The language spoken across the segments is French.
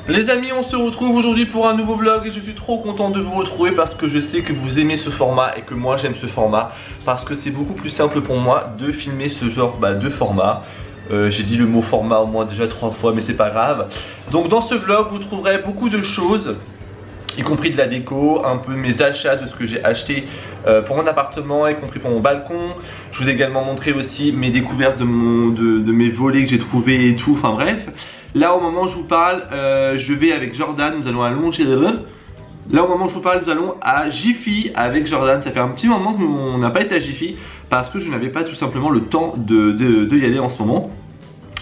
Les amis, on se retrouve aujourd'hui pour un nouveau vlog et je suis trop content de vous retrouver parce que je sais que vous aimez ce format et que moi j'aime ce format parce que c'est beaucoup plus simple pour moi de filmer ce genre de format. J'ai dit le mot format au moins déjà 3 fois mais c'est pas grave. Donc dans ce vlog vous trouverez beaucoup de choses, y compris de la déco, un peu mes achats de ce que j'ai acheté pour mon appartement, y compris pour mon balcon. Je vous ai également montré aussi mes découvertes de mes volets que j'ai trouvés et tout, enfin bref. Là au moment où je vous parle, je vais avec Jordan, nous allons allonger. Là au moment où je vous parle, nous allons à Jiffy avec Jordan. Ça fait un petit moment qu'on n'a pas été à Jiffy parce que je n'avais pas tout simplement le temps de y aller en ce moment.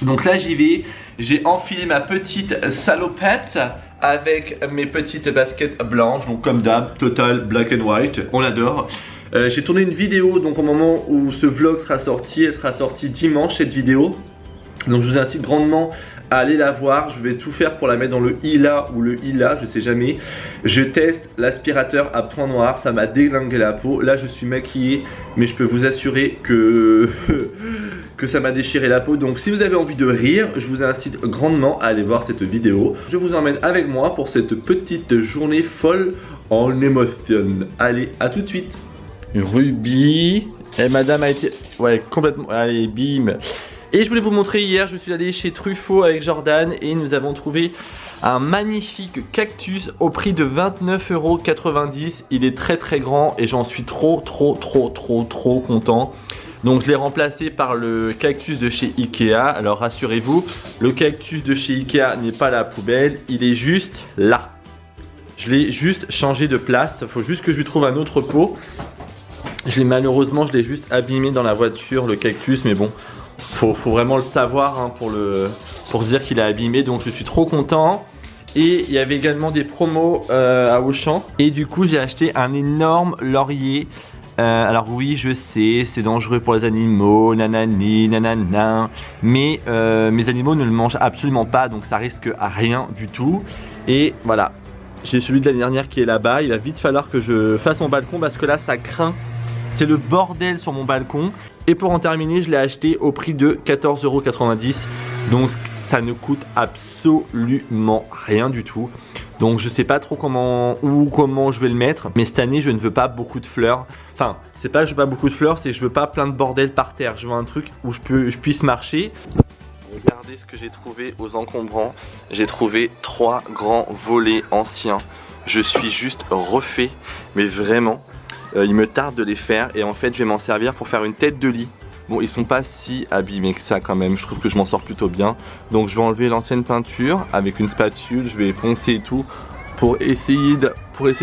Donc là j'y vais, j'ai enfilé ma petite salopette avec mes petites baskets blanches, donc comme d'hab, total black and white, on l'adore. J'ai tourné une vidéo, donc au moment où ce vlog sera sorti, elle sera sortie dimanche cette vidéo. Donc je vous incite grandement à aller la voir, je vais tout faire pour la mettre dans le Ila ou le Ila, je sais jamais. Je teste l'aspirateur à point noir, ça m'a déglingué la peau. Là je suis maquillé, mais je peux vous assurer que, que ça m'a déchiré la peau. Donc si vous avez envie de rire, je vous incite grandement à aller voir cette vidéo. Je vous emmène avec moi pour cette petite journée folle en émotion. Allez, à tout de suite. Ruby, et madame a été... Ouais, complètement... Allez, bim. Et je voulais vous montrer, hier je suis allé chez Truffaut avec Jordan et nous avons trouvé un magnifique cactus au prix de 29,90 €. Il est très très grand et j'en suis trop content. Donc je l'ai remplacé par le cactus de chez Ikea. Alors rassurez-vous, le cactus de chez Ikea n'est pas à la poubelle, il est juste là. Je l'ai juste changé de place, il faut juste que je lui trouve un autre pot. Malheureusement je l'ai juste abîmé dans la voiture, le cactus, mais bon. Faut vraiment le savoir hein, pour se dire qu'il est abîmé, donc je suis trop content. Et il y avait également des promos à Auchan. Et du coup j'ai acheté un énorme laurier. Alors oui je sais, c'est dangereux pour les animaux, nanani, nanana. Mais mes animaux ne le mangent absolument pas, donc ça risque à rien du tout. Et voilà, j'ai celui de l'année dernière qui est là-bas. Il va vite falloir que je fasse mon balcon parce que là ça craint. C'est le bordel sur mon balcon. Et pour en terminer, je l'ai acheté au prix de 14,90 €. Donc ça ne coûte absolument rien du tout. Donc je sais pas trop comment je vais le mettre. Mais cette année, je ne veux pas beaucoup de fleurs. Enfin, c'est pas que je veux pas beaucoup de fleurs, c'est que je veux pas plein de bordel par terre. Je veux un truc où je puisse marcher. Regardez ce que j'ai trouvé aux encombrants. J'ai trouvé 3 grands volets anciens. Je suis juste refait, mais vraiment. Il me tarde de les faire et en fait je vais m'en servir pour faire une tête de lit. Bon, ils sont pas si abîmés que ça quand même, je trouve que je m'en sors plutôt bien. Donc je vais enlever l'ancienne peinture avec une spatule, je vais poncer et tout pour essayer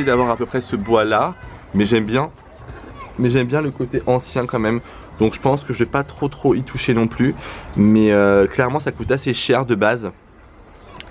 d'avoir à peu près ce bois là. Mais j'aime bien le côté ancien quand même. Donc je pense que je vais pas trop y toucher non plus. Mais clairement ça coûte assez cher de base.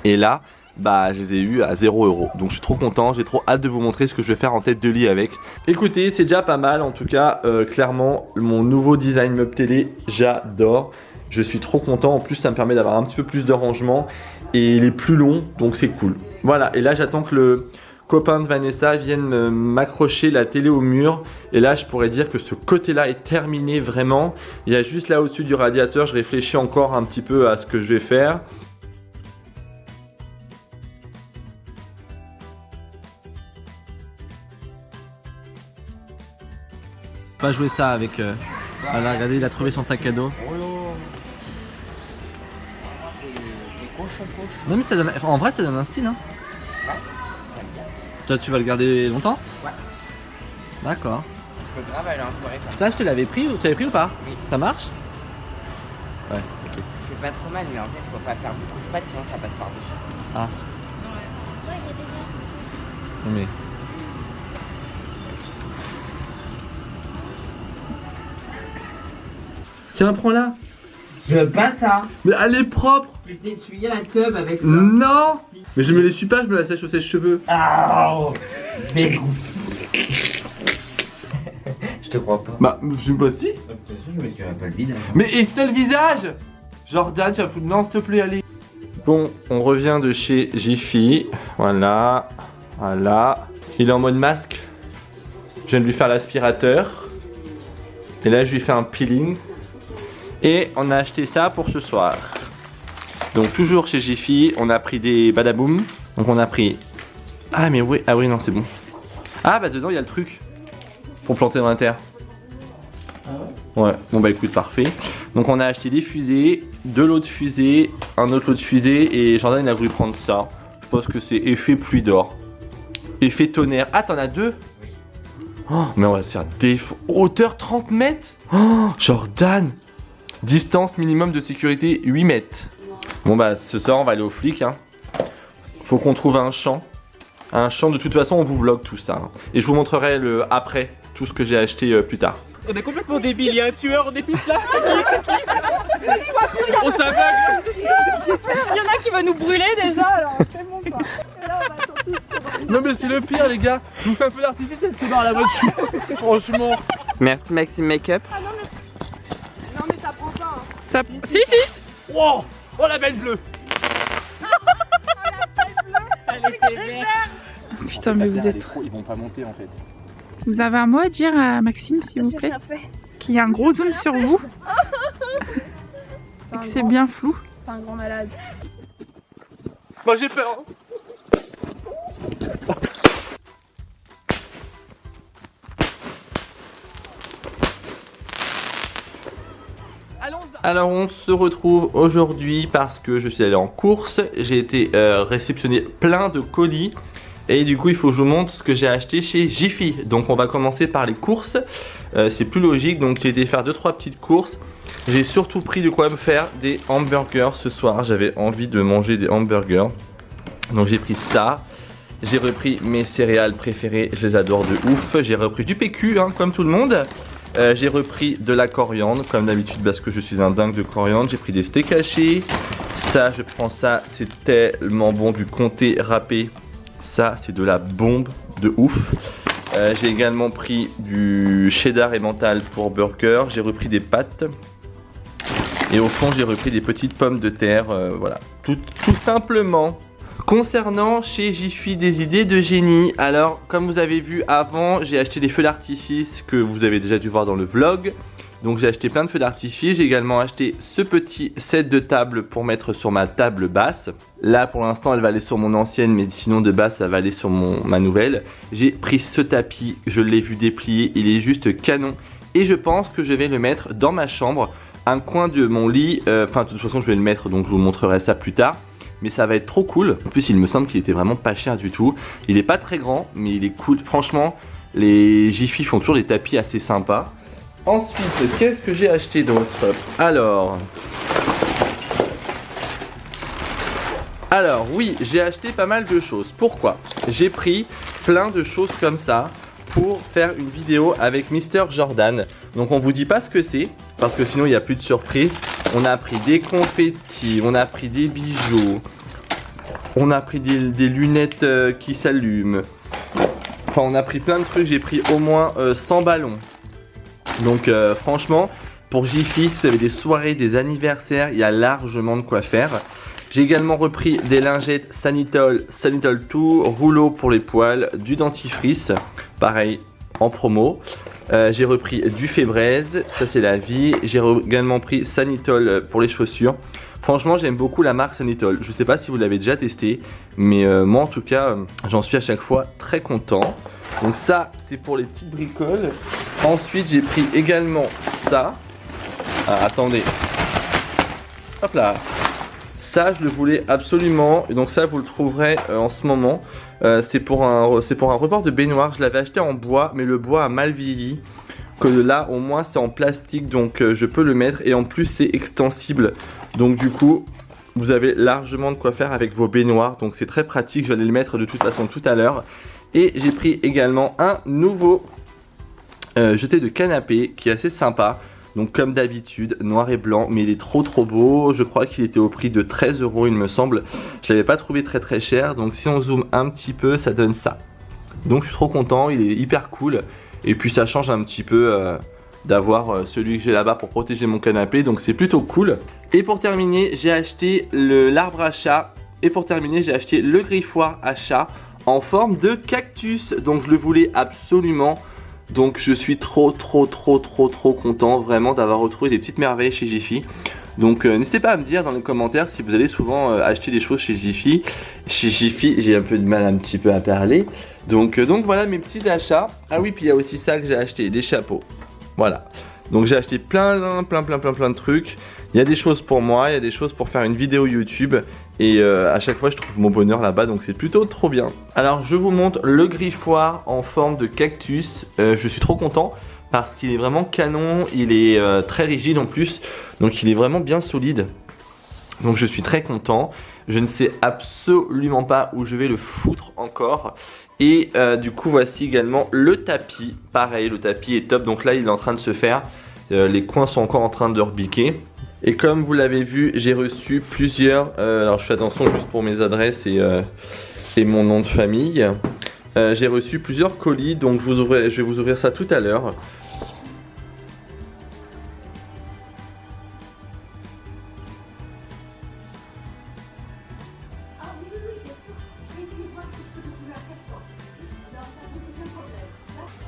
Et là, bah je les ai eu à 0 €. Donc je suis trop content, j'ai trop hâte de vous montrer ce que je vais faire en tête de lit avec. Écoutez, c'est déjà pas mal en tout cas, clairement mon nouveau design meuble télé, j'adore. Je suis trop content, en plus ça me permet d'avoir un petit peu plus de rangement et il est plus long donc c'est cool. Voilà, et là j'attends que le copain de Vanessa vienne m'accrocher la télé au mur. Et là je pourrais dire que ce côté là est terminé vraiment. Il y a juste là au-dessus du radiateur, je réfléchis encore un petit peu à ce que je vais faire. Pas jouer ça avec... Voilà, regardez, il a trouvé son sac à dos. Non mais ça donne, en vrai ça donne un style hein. Ouais. Toi tu vas le garder longtemps? Ouais. D'accord. Je peux grave aller en soirée. Ça je te l'avais pris ou tu l'avais pris ou pas? Oui. Ça marche? Ouais, ok. C'est pas trop mal mais en fait faut pas faire beaucoup de pattes sinon ça passe par dessus. Ah. Ouais j'ai déjà... Mais... Tiens, prends-la. Je veux pas ça. Mais elle est propre. Tu peux t'essuyer la tube avec ça. Non. Mais je me l'essuie pas, je me la sèche au sèche-cheveux. Ah, dégoût. Je te crois pas. Bah, je me pas si. Je me suis un peu le visage. Mais et seul visage. Jordan, tu vas foutre. Non, s'il te plaît, allez. Bon, on revient de chez Jiffy. Voilà. Voilà. Il est en mode masque. Je viens de lui faire l'aspirateur. Et là, je lui fais un peeling. Et on a acheté ça pour ce soir. Donc toujours chez Jiffy, on a pris des badaboum. Donc on a pris... Ah mais oui, ah oui non c'est bon. Ah bah dedans il y a le truc pour planter dans la terre. Ouais, bon bah écoute, parfait. Donc on a acheté des fusées, de l'eau de fusée, un autre lot de fusée et Jordan il a voulu prendre ça. Je pense que c'est effet pluie d'or. Effet tonnerre. Ah t'en as deux? Oh, mais on va se faire hauteur 30 mètres. Oh, Jordan. Distance minimum de sécurité 8 mètres. Bon bah ce soir on va aller au flic hein. Faut qu'on trouve un champ. Un champ, de toute façon on vous vlog tout ça hein. Et je vous montrerai le après, tout ce que j'ai acheté plus tard. On est complètement débile, il y a un tueur, on est tous là. On s'aveugle. Il y en a qui va nous brûler déjà, alors c'est bon ça. Non mais c'est le pire les gars. Je vous fais un feu d'artifice et c'est barre la voiture. Franchement. Merci Maxime Makeup. Ah non mais ça prend pas hein. Ça... Si si. Wow. Oh la belle bleue. Elle était verte. Putain mais vous êtes... Ils vont pas monter en fait. Vous avez un mot à dire à Maxime s'il vous plaît? Qu'il y a un gros zoom sur vous. Et que c'est bien flou. C'est un grand malade. Moi j'ai peur hein. Alors on se retrouve aujourd'hui parce que je suis allé en course, j'ai été réceptionner plein de colis et du coup il faut que je vous montre ce que j'ai acheté chez Jiffy. Donc on va commencer par les courses, c'est plus logique, donc j'ai été faire 2-3 petites courses. J'ai surtout pris de quoi me faire des hamburgers ce soir, j'avais envie de manger des hamburgers. Donc j'ai pris ça, j'ai repris mes céréales préférées, je les adore de ouf. J'ai repris du PQ hein, comme tout le monde. J'ai repris de la coriandre comme d'habitude parce que je suis un dingue de coriandre. J'ai pris des steaks hachés. Ça je prends ça, c'est tellement bon, du comté râpé. Ça c'est de la bombe de ouf. J'ai également pris du cheddar emmental pour burger. J'ai repris des pâtes. Et au fond j'ai repris des petites pommes de terre. Voilà, tout simplement. Concernant chez Jiffy des idées de génie, alors comme vous avez vu avant, j'ai acheté des feux d'artifice que vous avez déjà dû voir dans le vlog. Donc j'ai acheté plein de feux d'artifice, j'ai également acheté ce petit set de table pour mettre sur ma table basse. Là pour l'instant elle va aller sur mon ancienne, mais sinon de base ça va aller sur ma nouvelle. J'ai pris ce tapis, je l'ai vu déplier, il est juste canon. Et je pense que je vais le mettre dans ma chambre, un coin de mon lit, enfin de toute façon je vais le mettre donc je vous montrerai ça plus tard. Mais ça va être trop cool. En plus il me semble qu'il était vraiment pas cher du tout. Il est pas très grand mais il est cool. Franchement les Jiffy font toujours des tapis assez sympas. Ensuite qu'est-ce que j'ai acheté d'autre? Alors oui, j'ai acheté pas mal de choses. Pourquoi? J'ai pris plein de choses comme ça pour faire une vidéo avec Mr Jordan. Donc on vous dit pas ce que c'est parce que sinon il n'y a plus de surprise. On a pris des confettis, on a pris des bijoux, on a pris des lunettes qui s'allument. Enfin on a pris plein de trucs, j'ai pris au moins 100 ballons. Donc franchement pour Jiffy, si vous avez des soirées, des anniversaires, il y a largement de quoi faire. J'ai également repris des lingettes Sanitol 2, rouleau pour les poils, du dentifrice, pareil en promo. J'ai repris du Febreze, ça c'est la vie. J'ai également pris Sanitol pour les chaussures. Franchement j'aime beaucoup la marque Sanitol. Je sais pas si vous l'avez déjà testé, mais moi en tout cas j'en suis à chaque fois très content. Donc ça c'est pour les petites bricoles. Ensuite j'ai pris également ça. Ah, attendez. Hop là. Ça je le voulais absolument. Et donc ça vous le trouverez en ce moment. C'est pour un rebord de baignoire. Je l'avais acheté en bois mais le bois a mal vieilli. Que là au moins c'est en plastique donc je peux le mettre. Et en plus c'est extensible. Donc du coup vous avez largement de quoi faire avec vos baignoires. Donc c'est très pratique, je vais aller le mettre de toute façon tout à l'heure. Et j'ai pris également un nouveau jeté de canapé qui est assez sympa. Donc comme d'habitude, noir et blanc, mais il est trop beau. Je crois qu'il était au prix de 13 € il me semble. Je l'avais pas trouvé très cher. Donc si on zoome un petit peu, ça donne ça. Donc je suis trop content, il est hyper cool. Et puis ça change un petit peu d'avoir celui que j'ai là-bas pour protéger mon canapé. Donc c'est plutôt cool. Et pour terminer, j'ai acheté l'arbre à chat. Et pour terminer, j'ai acheté le griffoir à chat en forme de cactus. Donc je le voulais absolument. Donc je suis trop content vraiment d'avoir retrouvé des petites merveilles chez Jiffy. Donc n'hésitez pas à me dire dans les commentaires si vous allez souvent acheter des choses chez Jiffy. Chez Jiffy, j'ai un peu de mal un petit peu à parler. Donc voilà mes petits achats. Ah oui, puis il y a aussi ça que j'ai acheté, des chapeaux. Voilà. Donc j'ai acheté plein de trucs. Il y a des choses pour moi, il y a des choses pour faire une vidéo YouTube. Et à chaque fois je trouve mon bonheur là-bas, donc c'est plutôt trop bien. Alors je vous montre le griffoir en forme de cactus. Je suis trop content parce qu'il est vraiment canon. Il est très rigide en plus, donc il est vraiment bien solide. Donc je suis très content. Je ne sais absolument pas où je vais le foutre encore. Et du coup voici également le tapis. Pareil, le tapis est top. Donc là il est en train de se faire. Les coins sont encore en train de rebiquer. Et comme vous l'avez vu, j'ai reçu plusieurs... alors je fais attention juste pour mes adresses et mon nom de famille. J'ai reçu plusieurs colis, donc je vais vous ouvrir ça tout à l'heure.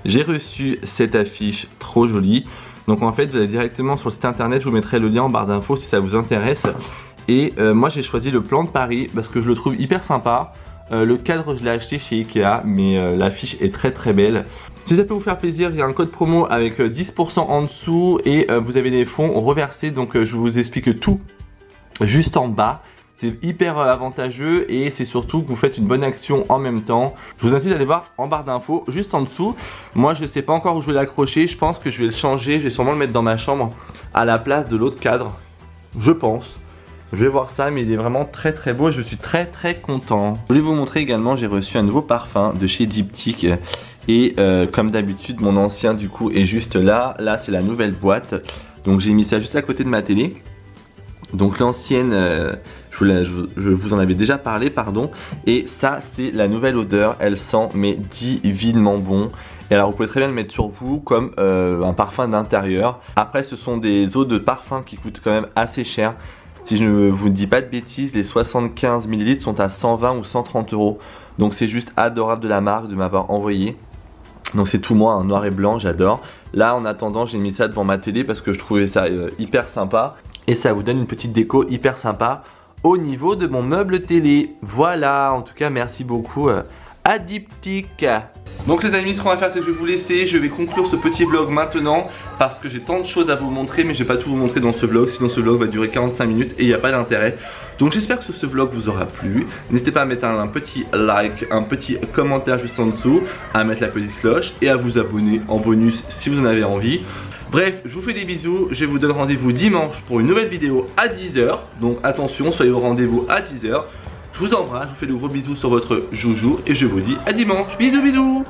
J'ai reçu cette affiche trop jolie. Donc en fait vous allez directement sur le site internet, je vous mettrai le lien en barre d'infos si ça vous intéresse. Et moi j'ai choisi le plan de Paris parce que je le trouve hyper sympa. Le cadre je l'ai acheté chez Ikea, mais l'affiche est très belle. Si ça peut vous faire plaisir, il y a un code promo avec 10% en dessous et vous avez des fonds reversés. Donc je vous explique tout juste en bas. C'est hyper avantageux et c'est surtout que vous faites une bonne action en même temps. Je vous incite à aller voir en barre d'infos, juste en dessous. Moi je sais pas encore où je vais l'accrocher, je pense que je vais le changer, je vais sûrement le mettre dans ma chambre à la place de l'autre cadre. Je pense. Je vais voir ça, mais il est vraiment très beau et je suis très content. Je voulais vous montrer également, j'ai reçu un nouveau parfum de chez Diptyque. Et comme d'habitude mon ancien du coup est juste là. Là c'est la nouvelle boîte. Donc j'ai mis ça juste à côté de ma télé. Donc l'ancienne, je vous en avais déjà parlé, pardon. Et ça c'est la nouvelle odeur, elle sent mais divinement bon. Et alors vous pouvez très bien le mettre sur vous comme un parfum d'intérieur. Après ce sont des eaux de parfum qui coûtent quand même assez cher. Si je ne vous dis pas de bêtises, les 75 ml sont à 120 ou 130 €. Donc c'est juste adorable de la marque de m'avoir envoyé. Donc c'est tout moi, hein, noir et blanc, j'adore. Là en attendant j'ai mis ça devant ma télé parce que je trouvais ça hyper sympa. Et ça vous donne une petite déco hyper sympa au niveau de mon meuble télé. Voilà, en tout cas merci beaucoup à Diptyque. Donc les amis, ce qu'on va faire c'est que je vais vous laisser. Je vais conclure ce petit vlog maintenant parce que j'ai tant de choses à vous montrer, mais je vais pas tout vous montrer dans ce vlog, sinon ce vlog va durer 45 minutes et il n'y a pas d'intérêt. Donc j'espère que ce vlog vous aura plu. N'hésitez pas à mettre un petit like, un petit commentaire juste en dessous, à mettre la petite cloche et à vous abonner en bonus si vous en avez envie. Bref, je vous fais des bisous, je vous donne rendez-vous dimanche pour une nouvelle vidéo à 10 h. Donc attention, soyez au rendez-vous à 10 h. Je vous embrasse, je vous fais de gros bisous sur votre joujou et je vous dis à dimanche. Bisous bisous.